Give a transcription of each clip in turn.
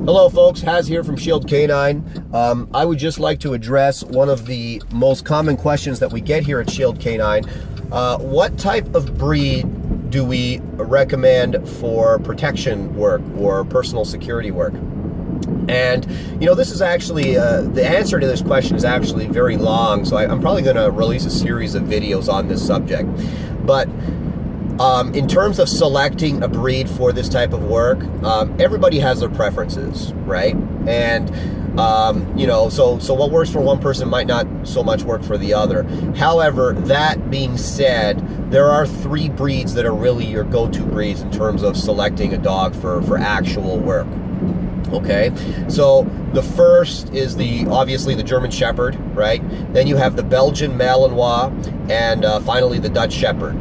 Hello folks, Haz here from Shield Canine. I would just like to address one of the most common questions that we get here at Shield Canine. What type of breed do we recommend for protection work or personal security work? And, you know, this is actually, the answer to this question is actually very long, so I'm probably going to release a series of videos on this subject. But in terms of selecting a breed for this type of work, everybody has their preferences, right? And, you know, so what works for one person might not so much work for the other. However, that being said, there are 3 breeds that are really your go-to breeds in terms of selecting a dog for actual work. Okay, so the first is obviously the German Shepherd, right? Then you have the Belgian Malinois, and finally the Dutch Shepherd.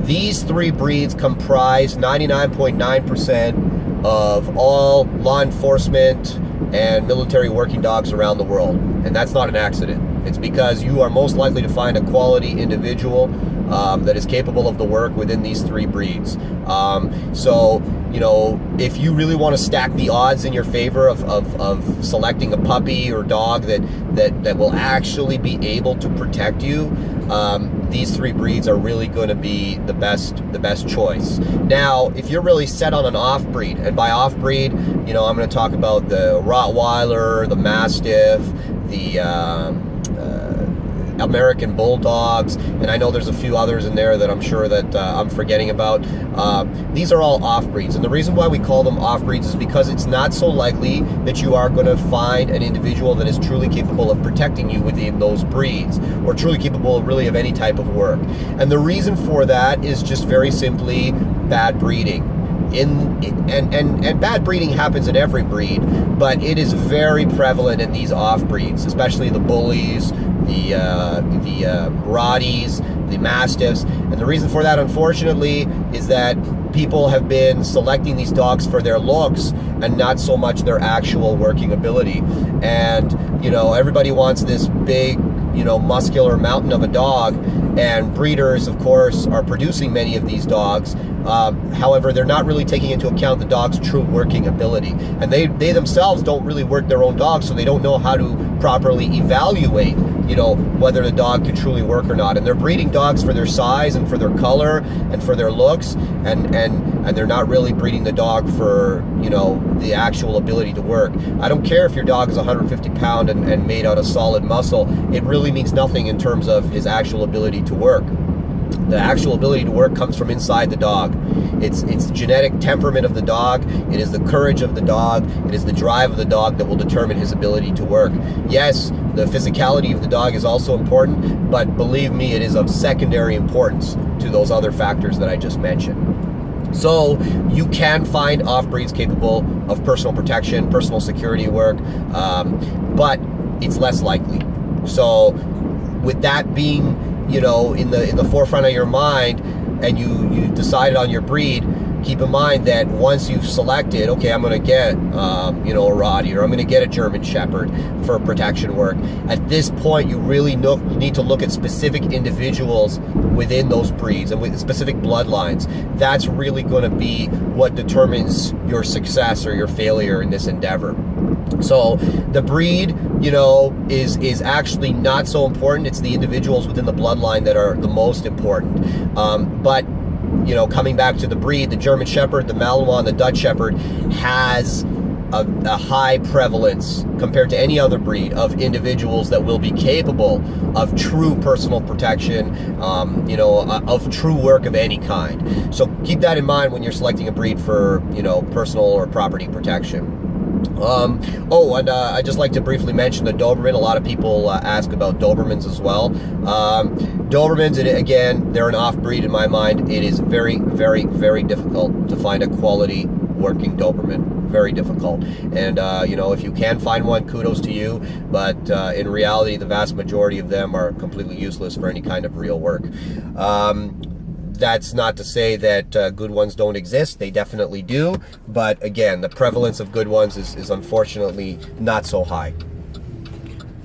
These 3 breeds comprise 99.9% of all law enforcement and military working dogs around the world. And that's not an accident. It's because you are most likely to find a quality individual that is capable of the work within these 3 breeds. So, you know, if you really want to stack the odds in your favor of selecting a puppy or dog that will actually be able to protect you, these 3 breeds are really going to be the best choice. Now, if you're really set on an off-breed, and by off-breed, you know, I'm going to talk about the Rottweiler, the Mastiff, the American Bulldogs, and I know there's a few others in there that I'm sure that I'm forgetting about. These are all off-breeds, and the reason why we call them off-breeds is because it's not so likely that you are going to find an individual that is truly capable of protecting you within those breeds, or truly capable really of any type of work. And the reason for that is just very simply bad breeding. And bad breeding happens in every breed, but it is very prevalent in these off-breeds, especially the bullies, the Rotties, the Mastiffs. And the reason for that, unfortunately, is that people have been selecting these dogs for their looks and not so much their actual working ability. And, you know, everybody wants this big, you know, muscular mountain of a dog, and breeders, of course, are producing many of these dogs. However, they're not really taking into account the dog's true working ability. And they themselves don't really work their own dogs, so they don't know how to properly evaluate, you know, whether the dog can truly work or not. And they're breeding dogs for their size and for their color and for their looks, and they're not really breeding the dog for, you know, the actual ability to work. I don't care if your dog is 150 pounds and made out of solid muscle. It really means nothing in terms of his actual ability to work. The actual ability to work comes from inside the dog. It's the genetic temperament of the dog. It is the courage of the dog. It is the drive of the dog that will determine his ability to work. Yes, the physicality of the dog is also important, but believe me, it is of secondary importance to those other factors that I just mentioned. So you can find off-breeds capable of personal protection, personal security work, but it's less likely. So with that being, you know, in the forefront of your mind, and you decided on your breed, keep in mind that once you've selected, okay, I'm going to get, you know, a Rottie, or I'm going to get a German Shepherd for protection work. At this point, you really need to look at specific individuals within those breeds and with specific bloodlines. That's really going to be what determines your success or your failure in this endeavor. So the breed, you know, is actually not so important. It's the individuals within the bloodline that are the most important. But, you know, coming back to the breed, the German Shepherd, the Malinois, and the Dutch Shepherd has a high prevalence compared to any other breed of individuals that will be capable of true personal protection, you know, of true work of any kind. So keep that in mind when you're selecting a breed for, you know, personal or property protection. I'd just like to briefly mention the Doberman. A lot of people ask about Dobermans as well. Dobermans, again, they're an off-breed in my mind. It is very, very, very difficult to find a quality working Doberman. Very difficult. And, you know, if you can find one, kudos to you. But in reality, the vast majority of them are completely useless for any kind of real work. That's not to say that good ones don't exist. They definitely do. But again, the prevalence of good ones is unfortunately not so high.